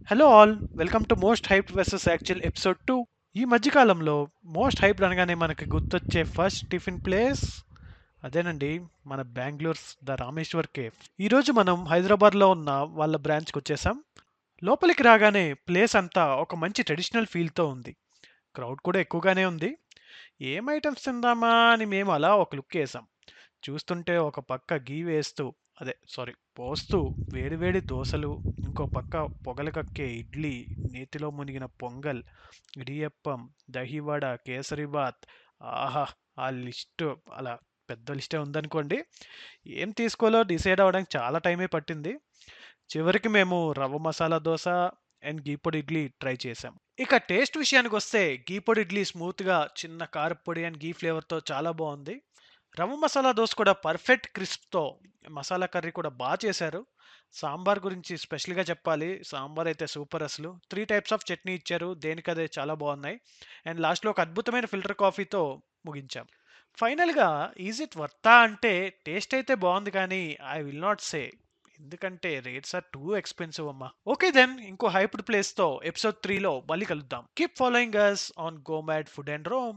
Hello all, welcome to most hyped versus actual episode 2. ఈ మధ్యకాలంలో most hyped అనగానే మనకి గుర్తొచ్చే ఫస్ట్ టిఫిన్ ప్లేస్ అదేనండి, మన బెంగళూరుస్ ద రామేశ్వర్ కేఫ్. ఈరోజు మనం హైదరాబాద్లో ఉన్న వాళ్ళ బ్రాంచ్కి వచ్చేసాం. లోపలికి రాగానే ప్లేస్ అంతా ఒక మంచి ట్రెడిషనల్ ఫీల్తో ఉంది. క్రౌడ్ కూడా ఎక్కువగానే ఉంది. ఏం ఐటమ్స్ తిందామా అని మేము అలా ఒక లుక్ వేసాం. చూస్తుంటే ఒక పక్క గీ వేస్తూ పోస్తూ వేడివేడి దోసలు, ఇంకో పక్క పొగలు కక్కే ఇడ్లీ, నేతిలో మునిగిన పొంగల్, ఇడియప్పం, దహివడ, కేసరిబాత్. ఆహా! ఆ లిస్ట్ అలా పెద్ద లిస్టే ఉందనుకోండి. ఏం తీసుకోవాలో డిసైడ్ అవ్వడానికి చాలా టైమే పట్టింది. చివరికి మేము రవ్వ మసాలా దోస అండ్ గీ పొడి ఇడ్లీ ట్రై చేసాం. ఇక టేస్ట్ విషయానికొస్తే గీ పొడి ఇడ్లీ స్మూత్‌గా, చిన్న కారప్పొడి అండ్ గీ ఫ్లేవర్‌తో చాలా బావుంది. రవ్వ మసాలా దోస కూడా పర్ఫెక్ట్ క్రిస్ప్‌తో, మసాలా కర్రీ కూడా చేశారు. సాంబార్ గురించి స్పెషల్‌గా చెప్పాలి. సాంబార్ అయితే సూపర్ అసలు. 3 టైప్స్ ఆఫ్ చట్నీ ఇచ్చారు. దేనికదే చాలా బావున్నాయి. అండ్ లాస్ట్‌లో ఒక అద్భుతమైన ఫిల్టర్ కాఫీతో ముగించాం. ఫైనల్‌గా ఈజ్ ఇట్ వర్తా అంటే టేస్ట్ అయితే బావుంది కానీ ఐ విల్ నాట్ సే. ఎందుకంటే రేట్స్ ఆర్ టూ ఎక్స్‌పెన్సివ్ అమ్మా. ఓకే దెన్, ఇంకో హైప్డ్ ప్లేస్‌తో ఎపిసోడ్ 3లో మళ్ళీ కలుద్దాం. Keep following us on go mad food and Rome.